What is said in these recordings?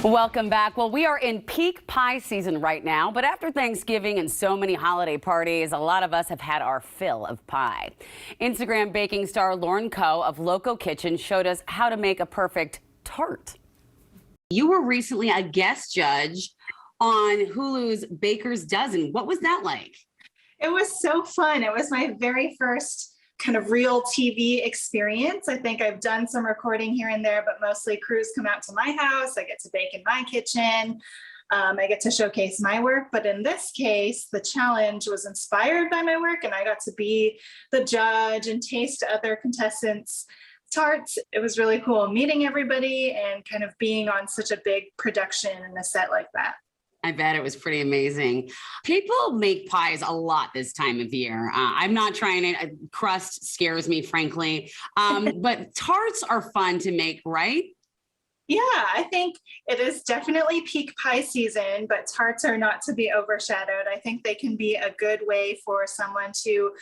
Welcome back. Well, we are in peak pie season right now, but after Thanksgiving and so many holiday parties, a lot of us have had our fill of pie. Instagram baking star Lauren Coe of Loco Kitchen showed us how to make a perfect tart. You were recently a guest judge on Hulu's Baker's Dozen. What was that like? It was so fun. It was my very first kind of real TV experience. I think I've done some recording here and there, but mostly crews come out to my house. I get to bake in my kitchen. I get to showcase my work. But in this case, the challenge was inspired by my work, and I got to be the judge and taste other contestants' tarts. It was really cool meeting everybody and kind of being on such a big production and a set like that. I bet it was pretty amazing. People make pies a lot this time of year. I'm not trying it. Crust scares me, frankly. But tarts are fun to make, right? Yeah, I think it is definitely peak pie season, but tarts are not to be overshadowed. I think they can be a good way for someone to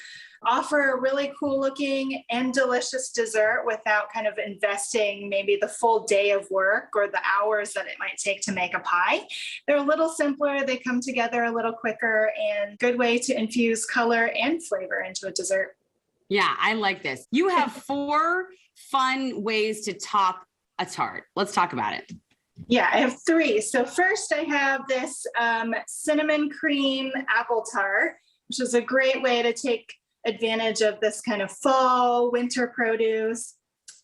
offer a really cool looking and delicious dessert without kind of investing maybe the full day of work or the hours that it might take to make a pie. They're a little simpler, they come together a little quicker, and good way to infuse color and flavor into a dessert. Yeah, I like this. You have 4 fun ways to top a tart. Let's talk about it. Yeah, I have 3. So first I have this cinnamon cream apple tart, which is a great way to take advantage of this kind of fall, winter produce,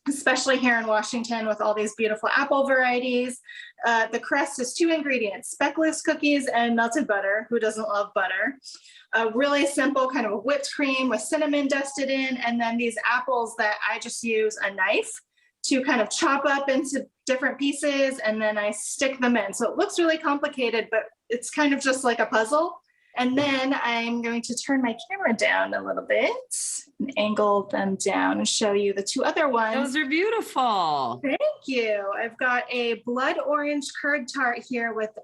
especially here in Washington with all these beautiful apple varieties. The crust is 2 ingredients, speckless cookies and melted butter. Who doesn't love butter? A really simple kind of a whipped cream with cinnamon dusted in, and then these apples that I just use a knife to kind of chop up into different pieces, and then I stick them in. So it looks really complicated, but it's kind of just like a puzzle. And then I'm going to turn my camera down a little bit and angle them down and show you the 2 other ones. Those are beautiful. Thank you. I've got a blood orange curd tart here with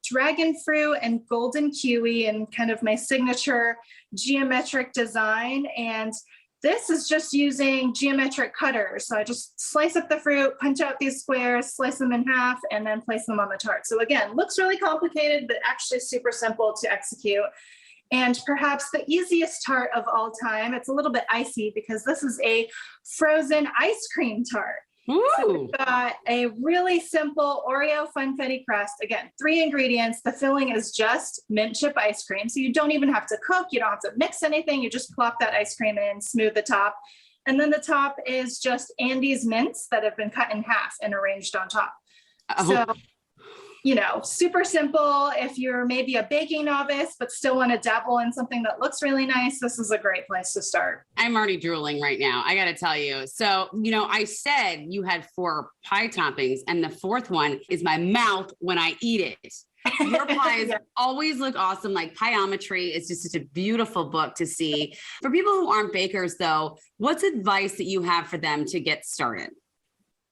dragon fruit and golden kiwi and kind of my signature geometric design. And this is just using geometric cutters. So I just slice up the fruit, punch out these squares, slice them in half, and then place them on the tart. So again, looks really complicated, but actually super simple to execute. And perhaps the easiest tart of all time, it's a little bit icy because this is a frozen ice cream tart. So we've got a really simple Oreo funfetti crust. Again, 3 ingredients. The filling is just mint chip ice cream. So you don't even have to cook. You don't have to mix anything. You just plop that ice cream in, smooth the top. And then the top is just Andes mints that have been cut in half and arranged on top. So, you know, super simple. If you're maybe a baking novice, but still want to dabble in something that looks really nice, this is a great place to start. I'm already drooling right now. I got to tell you. So, you know, I said you had 4 pie toppings, and the 4th one is my mouth when I eat it. Your pies always look awesome. Like Pieometry is just such a beautiful book to see. For people who aren't bakers, though, what's advice that you have for them to get started?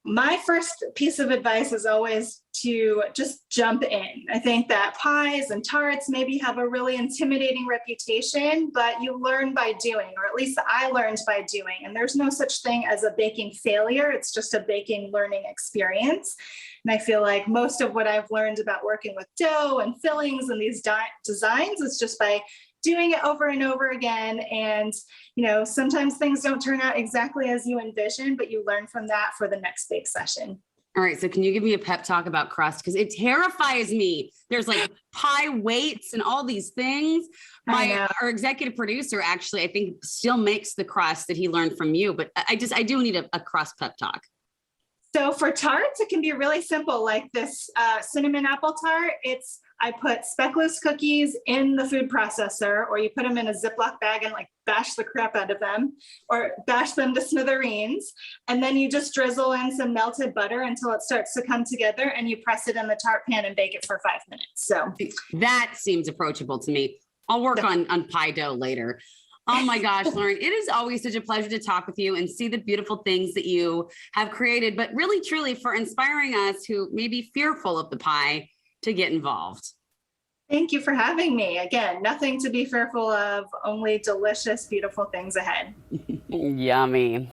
My first piece of advice is always to just jump in. I think that pies and tarts maybe have a really intimidating reputation, but you learn by doing, or at least I learned by doing. And there's no such thing as a baking failure. It's just a baking learning experience. And I feel like most of what I've learned about working with dough and fillings and these designs is just by doing it over and over again. And, you know, sometimes things don't turn out exactly as you envision, but you learn from that for the next bake session. All right. So can you give me a pep talk about crust? Because it terrifies me. There's like pie weights and all these things. Our executive producer actually, I think, still makes the crust that he learned from you. But I do need a crust pep talk. So for tarts, it can be really simple, like this cinnamon apple tart. I put speckless cookies in the food processor, or you put them in a Ziploc bag and like bash the crap out of them, or bash them to smithereens. And then you just drizzle in some melted butter until it starts to come together, and you press it in the tart pan and bake it for 5 minutes. So that seems approachable to me. I'll work on pie dough later. Oh my gosh, Lauren, it is always such a pleasure to talk with you and see the beautiful things that you have created, but really, truly for inspiring us who may be fearful of the pie to get involved. Thank you for having me. Again, nothing to be fearful of, only delicious, beautiful things ahead. Yummy.